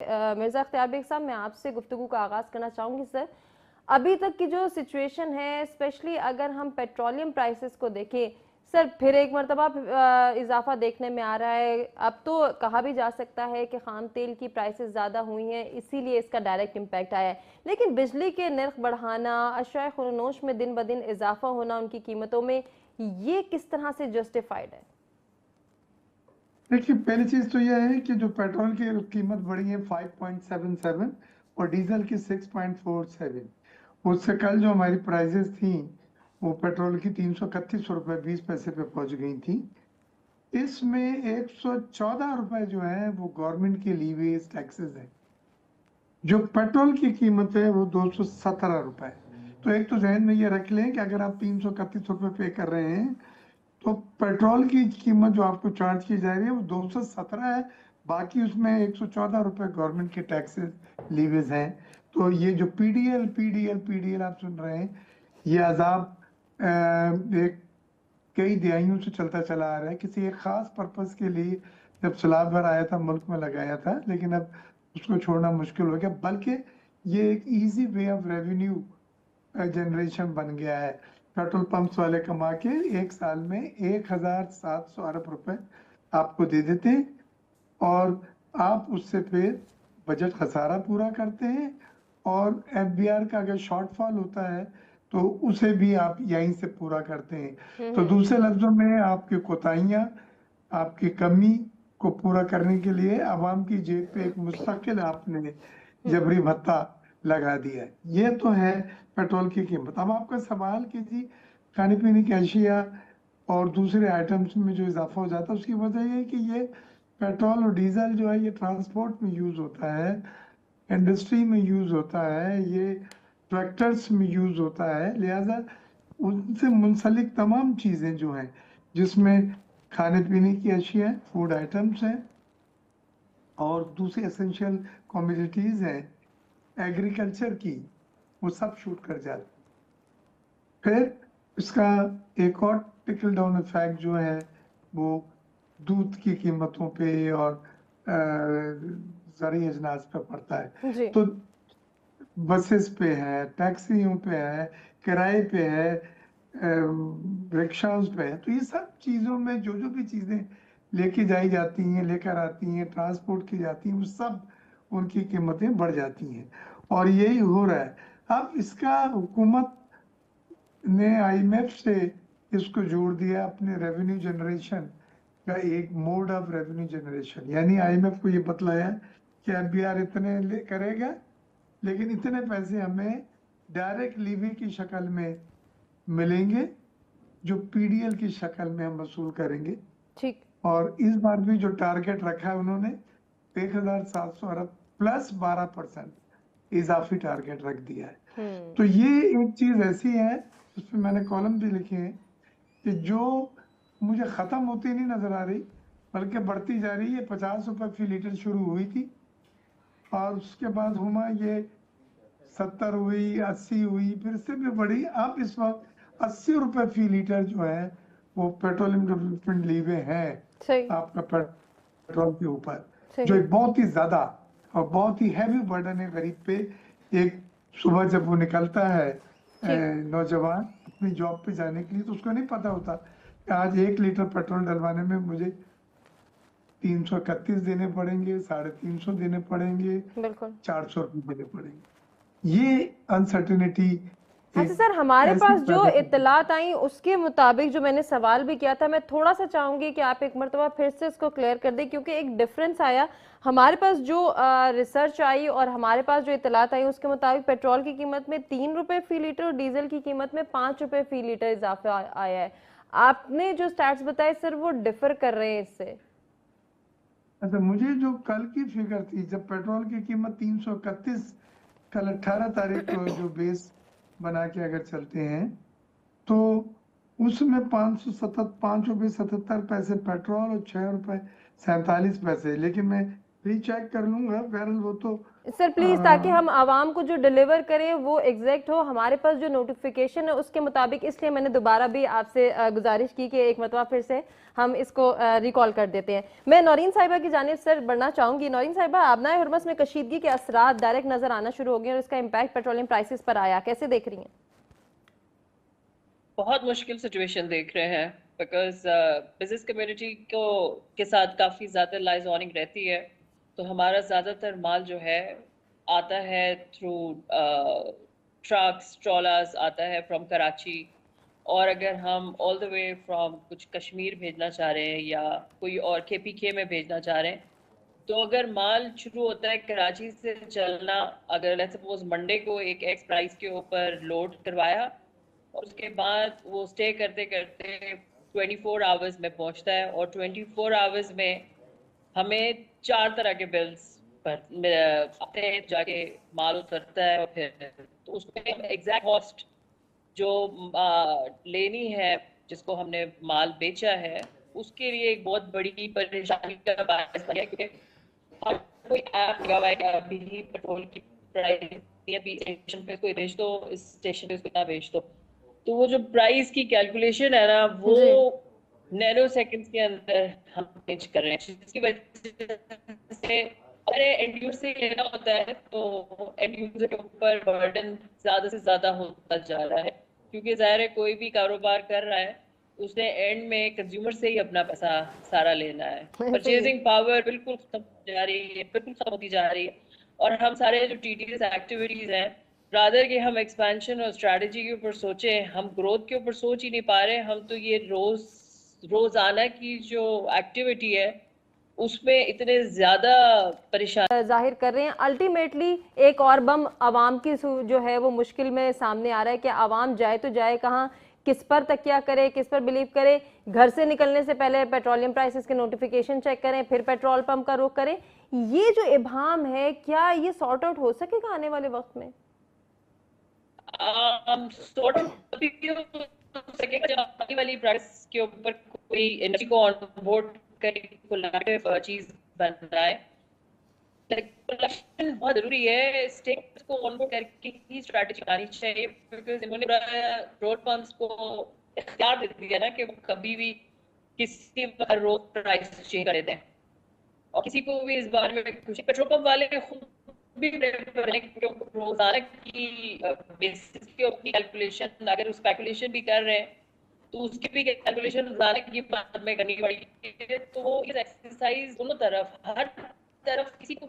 मिर्ज़ा अख्तियार बेग साहब, मैं आपसे गुफ्तगू का आगाज़ करना चाहूँगी सर। अभी तक की जो सिचुएशन है, स्पेशली अगर हम पेट्रोलियम प्राइसेस को देखें, सर फिर एक मरतबा इजाफा देखने में आ रहा है। अब तो कहा भी जा सकता है कि खाम तेल की प्राइसेस ज़्यादा हुई हैं, इसीलिए इसका डायरेक्ट इम्पैक्ट आया है। लेकिन बिजली के नर्ख बढ़ाना, अशयाए खुर्नोश में दिन ब दिन इजाफा होना उनकी कीमतों में, ये किस तरह से जस्टिफाइड है? देखिए, पहली चीज तो यह है कि जो पेट्रोल की कीमत बढ़ी है 5.77 और डीजल की 6.47। उससे कल जो हमारी प्राइसेस थी वो पेट्रोल की 331 रुपए 20 पैसे पे पहुंच गई थी। इसमें 114 रुपए जो है वो गवर्नमेंट की लीवेज टैक्सेस है। जो पेट्रोल की कीमत है वो 217 रुपए। तो एक तो जहन में ये रख लें कि अगर आप 331 रुपए पे कर रहे हैं तो पेट्रोल की कीमत जो आपको चार्ज की जा रही है वो 217 है। बाकी उसमें 114 रुपए गवर्नमेंट के टैक्सेस लीवेज हैं। तो ये जो पीडीएल पीडीएल पीडीएल आप सुन रहे हैं, ये अजाब एक कई दिहाइयों से चलता चला आ रहा है। किसी एक खास पर्पस के लिए जब सैलाब भर आया था मुल्क में लगाया था, लेकिन अब उसको छोड़ना मुश्किल हो गया। बल्कि ये एक easy way of revenue generation बन गया है। पेट्रोल पंप्स वाले कमा के एक साल में 1,700 अरब रुपए आपको दे देते हैं और आप उससे फिर बजट खसारा पूरा करते हैं। और एफबीआर का अगर शॉर्टफॉल होता है तो उसे भी आप यहीं से पूरा करते हैं। तो हम्म। दूसरे लफ्जों में आपकी कोताहियां, आपकी कमी को पूरा करने के लिए आवाम की जेब पे एक मुस्तकिल आपने जबरी भत्ता लगा दिया है। ये तो है पेट्रोल की कीमत। अब आपका सवाल कि जी खाने पीने की अशिया और दूसरे आइटम्स में जो इजाफा हो जाता है उसकी वजह ये है कि ये पेट्रोल और डीजल जो है ये ट्रांसपोर्ट में यूज होता है, इंडस्ट्री में यूज होता है, ये ट्रैक्टर्स में यूज होता है। लिहाजा उनसे मुंसलिक तमाम चीजें जो हैं जिसमें खाने पीने की अशिया फूड आइटम्स हैं और दूसरी एसेंशियल कमोडिटीज हैं एग्रीकल्चर की, वो सब शूट कर जाती। फिर इसका एक और टिकल डाउन इफेक्ट जो है वो दूध की कीमतों पे और ज़रूरी अजनास पे पड़ता है। जी। तो बसेस पे है, टैक्सियों पे है, किराए पे है, रिक्शाओं पे है। तो ये सब चीजों में जो जो भी चीजें लेके जाई जाती हैं, लेकर आती हैं, ट्रांसपोर्ट की जाती हैं, वो सब उनकी कीमतें बढ़ जाती हैं और यही हो रहा है। अब इसका हुकूमत ने आईएमएफ से इसको जोड़ दिया अपने रेवेन्यू जनरेशन का एक मोड ऑफ रेवेन्यू जनरेशन। यानी आईएमएफ को ये बतलाया कि एफबीआर इतने करेगा, लेकिन इतने पैसे हमें डायरेक्ट लीवी की शक्ल में मिलेंगे जो पीडीएल की शक्ल में हम वसूल करेंगे। ठीक। और इस बार भी जो टारगेट रखा है उन्होंने 1,700 अरब प्लस 12% इजाफी टारगेट रख दिया है। तो हम्म। ये एक चीज ऐसी है जिसपे मैंने कॉलम भी लिखे हैं कि जो मुझे खत्म होती नहीं नजर आ रही बल्कि बढ़ती जा रही है। 50 रुपए फी लीटर शुरू हुई थी और उसके बाद हुआ ये 70 हुई, 80 हुई, फिर से भी बढ़ी। अब इस वक्त 80 रुपए फी लीटर जो है वो पेट्रोलियम डेवलपमेंट लीवे हैं सही। आपका पेट्रोल के ऊपर, जो सही। एक बहुत ही ज्यादा और बहुत ही हैवी बर्डन है गरीब पे। एक सुबह जब वो निकलता है ठीक। नौजवान अपनी जॉब पे जाने के लिए, तो उसको नहीं पता होता कि आज 1 लीटर पेट्रोल डलवाने में मुझे 331 देने पड़ेंगे, 350 देने पड़ेंगे, बिल्कुल। 400 रुपये देने पड़ेंगे। ये अनसर्टेनिटी अच्छा एक सर, हमारे ऐसी पास जो पैदा करती है। इत्तलात आई उसके मुताबिक जो मैंने सवाल भी किया था, मैं थोड़ा सा चाहूंगी कि आप एक मरतबा फिर से इसको क्लियर कर दें, क्योंकि एक डिफरेंस आया। हमारे पास जो रिसर्च आई और हमारे पास जो इत्तलात आई उसके मुताबिक पेट्रोल की कीमत में 3 रुपए फी लीटर और डीजल की कीमत में 5 रुपए फी लीटर इजाफा आया है। आपने जो स्टैट्स बताए सर वो डिफर कर रहे हैं इससे। अच्छा, मुझे जो कल की फिगर थी जब पेट्रोल की कीमत 331, कल 18 तारीख को जो बेस बना के अगर चलते हैं तो उसमें 5 रुपये 77 पैसे पेट्रोल और 6 रुपए 47 पैसे। लेकिन मैं रीचेक कर लूंगा, बहरहाल वो तो सर प्लीज, ताकि हम आवाम को जो डिलीवर करें वो एग्जैक्ट हो, हमारे पास जो नोटिफिकेशन है उसके मुताबिक, इसलिए मैंने दोबारा भी आपसे गुजारिश की कि एक मरतबा फिर से हम इसको रिकॉल कर देते हैं। मैं नौरीन साहिबा की जानिब सर बढ़ना चाहूंगी। नौरीन साहिबा, आबनाए हुर्मस में कशीदगी के असरात डायरेक्ट नजर आना शुरू हो गए और इसका इम्पैक्ट पेट्रोलियम प्राइसेस पर आया, कैसे देख रही हैं? बहुत मुश्किल सिचुएशन देख रहे हैं, बिकॉज बिजनेस कम्युनिटी को के साथ काफ़ी ज़्यादा लाइजॉनिंग रहती है। तो हमारा ज़्यादातर माल जो है आता है थ्रू ट्रक्स, ट्रॉलर्स आता है फ्रॉम कराची। और अगर हम ऑल द वे फ्रॉम कुछ कश्मीर भेजना चाह रहे हैं या कोई और KPK में भेजना चाह रहे हैं, तो अगर माल शुरू होता है कराची से चलना, अगर लेट्स सपोज मंडे को एक एक्स प्राइस के ऊपर लोड करवाया और उसके बाद वो स्टे करते करते 24 आवर्स में पहुंचता है, और 24 आवर्स में हमें 4 तरह के बिल्स पर आते हैं, जाके माल उतरता है। और फिर तो उसमें एग्जैक्ट कॉस्ट जो लेनी है, जिसको हमने माल बेचा है, उसके लिए एक बहुत बड़ी परेशानी का बायस बन गया, क्योंकि हम कोई ऐप लगा हुआ है कि अभी पेट्रोल की प्राइस अभी स्टेशन पे कोई बेच दो, इस स्टेशन पे इसको इतना बेच दो, तो वो जो प्राइस की कैलकुलेशन है ना, वो नैनो सेकंड्स के अंदर हम चेंज कर रहे हैं, जिसकी वजह से अरे एंड यूजर से लेना होता है तो एंड यूजर के ऊपर बर्डन ज्यादा से ज्यादा होता जा रहा है, क्योंकि जाहिर है कोई भी कारोबार कर रहा है उसने एंड में कंज्यूमर से ही अपना पैसा सारा लेना है। परचेजिंग पावर बिल्कुल खत्म जा रही है, बिल्कुल खत्म होती जा रही है। और हम सारे जो TDS एक्टिविटीज हैं, रादर कि हम एक्सपेंशन और स्ट्रेटजी के ऊपर सोचें, हम ग्रोथ के ऊपर सोच ही नहीं पा रहे। हम तो ये रोजाना की जो एक्टिविटी है उसमें इतने ज्यादा परेशान जाहिर कर रहे हैं। अल्टीमेटली एक और बम आवाम की जो है वो मुश्किल में सामने आ रहा है कि आवाम जाए तो जाए कहाँ, किस पर तकिया करे, किस पर बिलीव करे। घर से निकलने से पहले पेट्रोलियम प्राइसेस के नोटिफिकेशन चेक करें, फिर पेट्रोल पंप का रुख करें। ये जो इबाम है, क्या ये सॉर्ट आउट हो सकेगा आने वाले वक्त में? सॉर्ट सकेगा जब आने वाली प्राइस के ऊपर कोई इंडस्ट्री को ऑनबोर्ड करके कोलैबोरेटिव चीज बनाए। कलेक्शन बहुत जरूरी है, स्टेट्स को ऑनबोर्ड करके ही स्ट्रैटेजी बनानी चाहिए, बिकॉज इन्होंने पेट्रोल पंप्स को इख्तियार दे दिया ना कि वो कभी भी किसी पर रोज प्राइस चेंज कर देते हैं, और किसी को भी इस बारे में कुछ पेट्रोल पंप वाले खुद भी रोजाना की बेसिस की अपनी कैलकुलेशन, अगर उस कैलकुलेशन भी कर रहे हैं तो उसकी भी कैलकुलेशन रोजाना की बात में करनी पड़ेगी। तो वो इस एक्सरसाइज दोनों तरफ, हर तरफ किसी को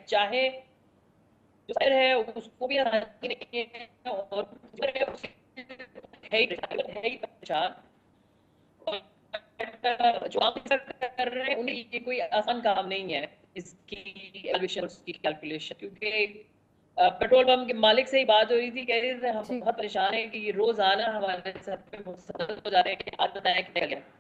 चाहे जो सर है उसको भी आसानी नहीं है, और है ही पहचान, जो आप कर रहे हैं उन्हें ये कोई आसान काम नहीं है इसकी एवल्यूशन, उसकी कैलकुलेशन। क्योंकि पेट्रोल पंप के मालिक से ही बात हो रही थी, कह रहे थे हम बहुत परेशान हैं कि ये रोज आना हमारे सर पे मुसलसल हो जा रहे हैं कि आज बताया कि